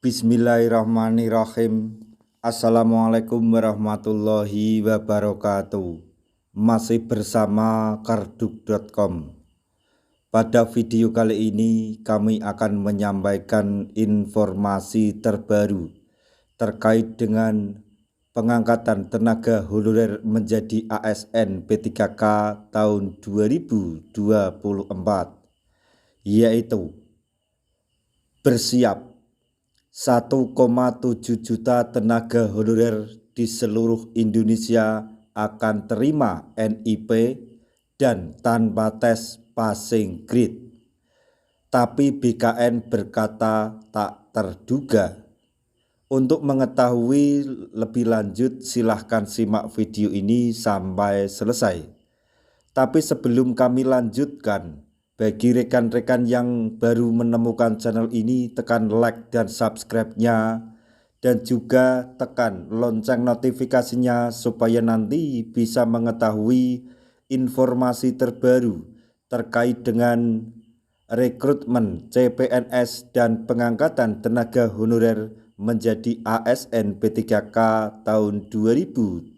Bismillahirrahmanirrahim. Assalamualaikum warahmatullahi wabarakatuh. Masih bersama karduk.com. Pada video kali ini kami akan menyampaikan informasi terbaru terkait dengan pengangkatan tenaga honorer menjadi ASN P3K tahun 2024, yaitu bersiap 1,7 juta tenaga honorer di seluruh Indonesia akan terima NIP dan tanpa tes passing grade. Tapi BKN berkata tak terduga. Untuk mengetahui lebih lanjut silahkan simak video ini sampai selesai. Tapi sebelum kami lanjutkan, bagi rekan-rekan yang baru menemukan channel ini, tekan like dan subscribe-nya, dan juga tekan lonceng notifikasinya supaya nanti bisa mengetahui informasi terbaru terkait dengan rekrutmen CPNS dan pengangkatan tenaga honorer menjadi ASN P3K tahun 2024.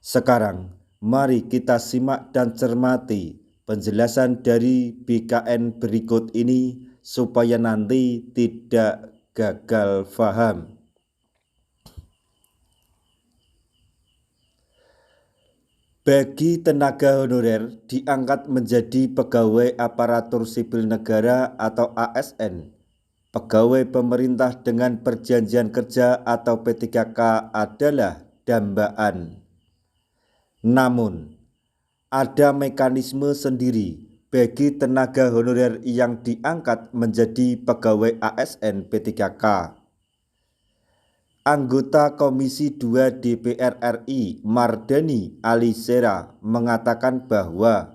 Sekarang, mari kita simak dan cermati penjelasan dari BKN berikut ini supaya nanti tidak gagal paham. Bagi tenaga honorer diangkat menjadi pegawai aparatur sipil negara atau ASN, pegawai pemerintah dengan perjanjian kerja atau P3K adalah dambaan. Namun, ada mekanisme sendiri bagi tenaga honorer yang diangkat menjadi pegawai ASN P3K. Anggota Komisi 2 DPR RI Mardani Alisera mengatakan bahwa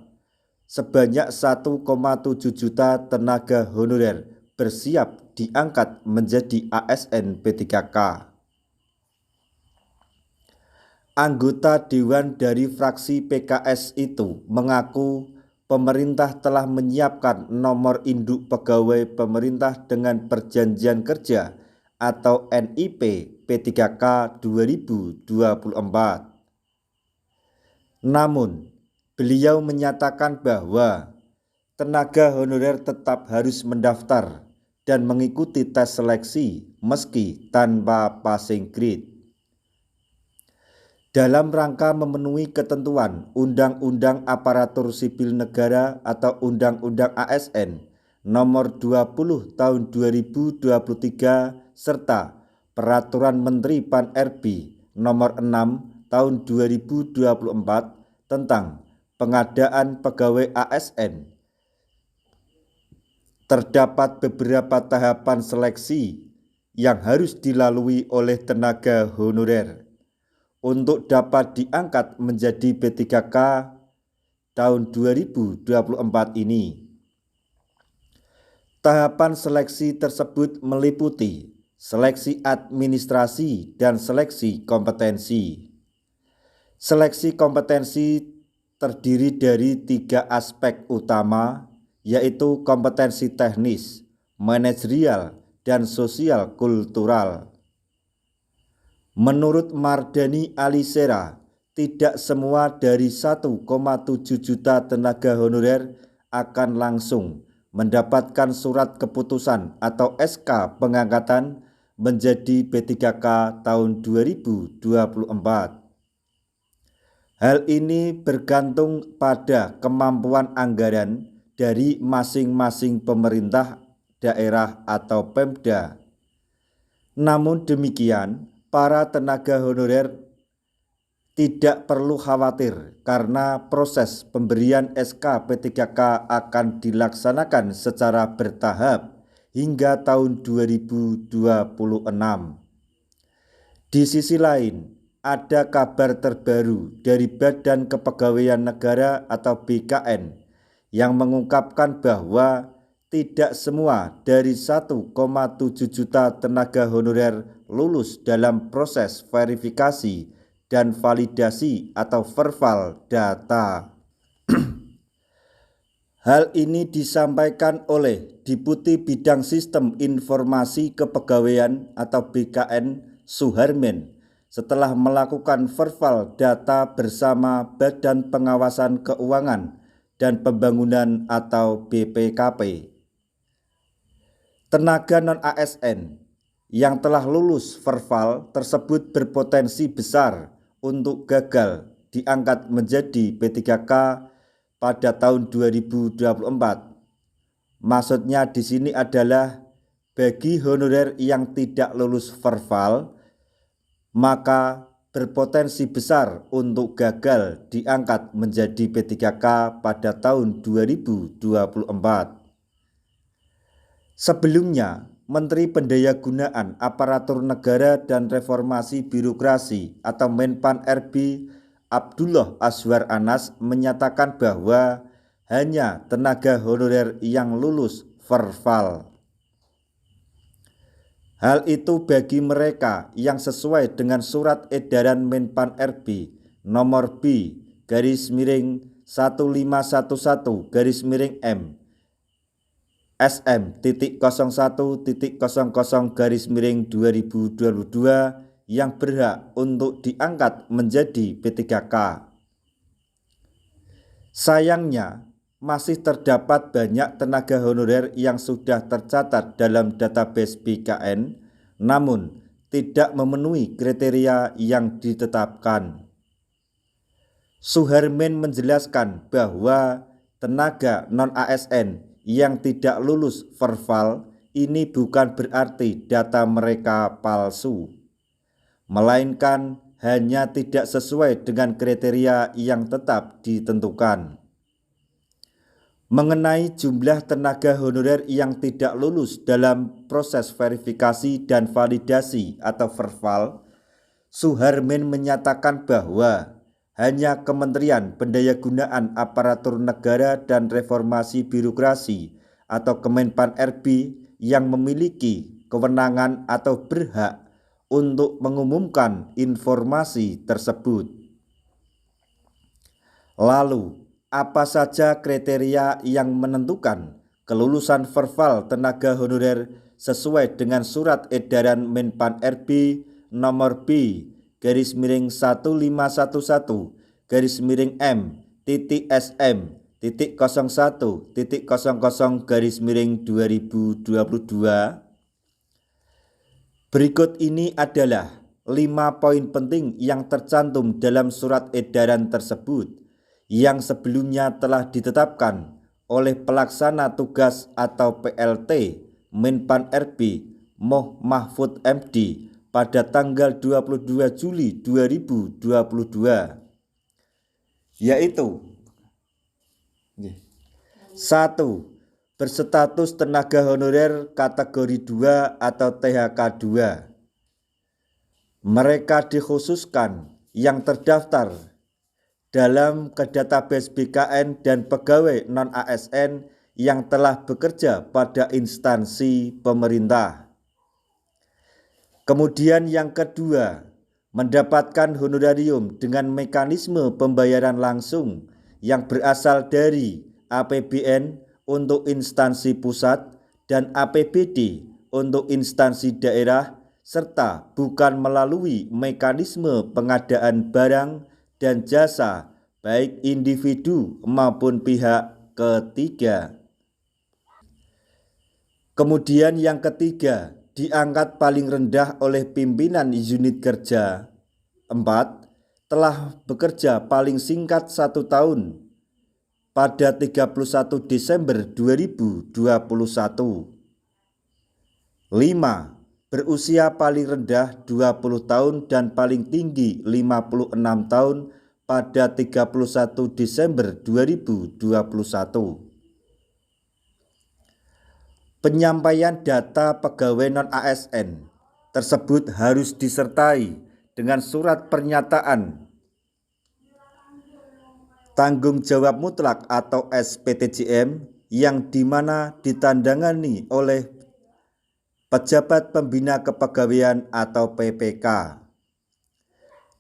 sebanyak 1,7 juta tenaga honorer bersiap diangkat menjadi ASN P3K. Anggota Dewan dari fraksi PKS itu mengaku pemerintah telah menyiapkan nomor induk pegawai pemerintah dengan perjanjian kerja atau NIP P3K 2024. Namun, beliau menyatakan bahwa tenaga honorer tetap harus mendaftar dan mengikuti tes seleksi meski tanpa passing grade. Dalam rangka memenuhi ketentuan Undang-Undang Aparatur Sipil Negara atau Undang-Undang ASN Nomor 20 Tahun 2023 serta Peraturan Menteri Pan-RB Nomor 6 Tahun 2024 tentang pengadaan pegawai ASN, terdapat beberapa tahapan seleksi yang harus dilalui oleh tenaga honorer untuk dapat diangkat menjadi P3K tahun 2024 ini. Tahapan seleksi tersebut meliputi seleksi administrasi dan seleksi kompetensi. Seleksi kompetensi terdiri dari 3 aspek utama, yaitu kompetensi teknis, manajerial, dan sosial kultural. Menurut Mardani Alisera, tidak semua dari 1,7 juta tenaga honorer akan langsung mendapatkan surat keputusan atau SK pengangkatan menjadi P3K tahun 2024. Hal ini bergantung pada kemampuan anggaran dari masing-masing pemerintah daerah atau Pemda. Namun demikian, para tenaga honorer tidak perlu khawatir karena proses pemberian SK P3K akan dilaksanakan secara bertahap hingga tahun 2026. Di sisi lain, ada kabar terbaru dari Badan Kepegawaian Negara atau BKN yang mengungkapkan bahwa tidak semua dari 1,7 juta tenaga honorer lulus dalam proses verifikasi dan validasi atau verval data. Hal ini disampaikan oleh Deputi Bidang Sistem Informasi Kepegawaian atau BKN Suharmen setelah melakukan verbal data bersama Badan Pengawasan Keuangan dan Pembangunan atau BPKP. Tenaga non-ASN yang telah lulus verbal tersebut berpotensi besar untuk gagal diangkat menjadi P3K pada tahun 2024. Maksudnya di sini adalah bagi honorer yang tidak lulus verbal, maka berpotensi besar untuk gagal diangkat menjadi P3K pada tahun 2024. Sebelumnya, Menteri Pendayagunaan Aparatur Negara dan Reformasi Birokrasi atau Menpan RB Abdullah Azwar Anas menyatakan bahwa hanya tenaga honorer yang lulus verbal. Hal itu bagi mereka yang sesuai dengan Surat Edaran Menpan RB nomor B/1511/M SM.01.00/2022 yang berhak untuk diangkat menjadi P3K. Sayangnya, masih terdapat banyak tenaga honorer yang sudah tercatat dalam database BKN, namun tidak memenuhi kriteria yang ditetapkan. Suharmen menjelaskan bahwa tenaga non-ASN yang tidak lulus verbal ini bukan berarti data mereka palsu, melainkan hanya tidak sesuai dengan kriteria yang tetap ditentukan. Mengenai jumlah tenaga honorer yang tidak lulus dalam proses verifikasi dan validasi atau verbal, Suharmen menyatakan bahwa hanya Kementerian Pendayagunaan Aparatur Negara dan Reformasi Birokrasi atau Kemenpan RB yang memiliki kewenangan atau berhak untuk mengumumkan informasi tersebut. Lalu, apa saja kriteria yang menentukan kelulusan verbal tenaga honorer sesuai dengan Surat Edaran Menpan RB nomor B/1511.M.SM.01.00/2022? Berikut ini adalah 5 poin penting yang tercantum dalam surat edaran tersebut yang sebelumnya telah ditetapkan oleh Pelaksana Tugas atau PLT Menpan RB Moh Mahfud MD pada tanggal 22 Juli 2022, yaitu 1. Berstatus tenaga honorer kategori 2 atau THK 2. Mereka dikhususkan yang terdaftar dalam database BKN dan pegawai non-ASN yang telah bekerja pada instansi pemerintah. Kemudian yang kedua, mendapatkan honorarium dengan mekanisme pembayaran langsung yang berasal dari APBN untuk instansi pusat dan APBD untuk instansi daerah, serta bukan melalui mekanisme pengadaan barang dan jasa baik individu maupun pihak ketiga. Kemudian yang ketiga, diangkat paling rendah oleh pimpinan unit kerja. 4. Telah bekerja paling singkat 1 tahun pada 31 Desember 2021. 5. Berusia paling rendah 20 tahun dan paling tinggi 56 tahun pada 31 Desember 2021. Penyampaian data pegawai non-ASN tersebut harus disertai dengan surat pernyataan tanggung jawab mutlak atau SPTJM yang dimana ditandangani oleh pejabat pembina kepegawaian atau PPK.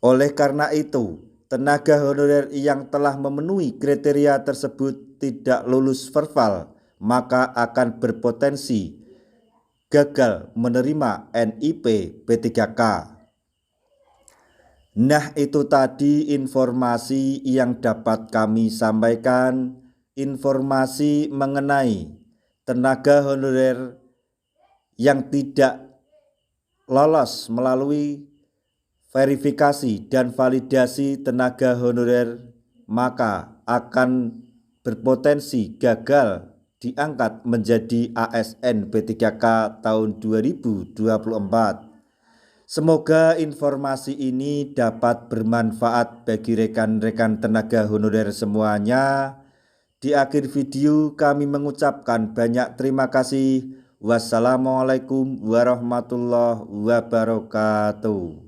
Oleh karena itu, tenaga honorer yang telah memenuhi kriteria tersebut tidak lulus verbal, maka akan berpotensi gagal menerima NIP P3K. Nah, itu tadi informasi yang dapat kami sampaikan, informasi mengenai tenaga honorer yang tidak lolos melalui verifikasi dan validasi tenaga honorer, maka akan berpotensi gagal diangkat menjadi ASN P3K tahun 2024. Semoga informasi ini dapat bermanfaat bagi rekan-rekan tenaga honorer semuanya. Di akhir video kami mengucapkan banyak terima kasih. Wassalamualaikum warahmatullahi wabarakatuh.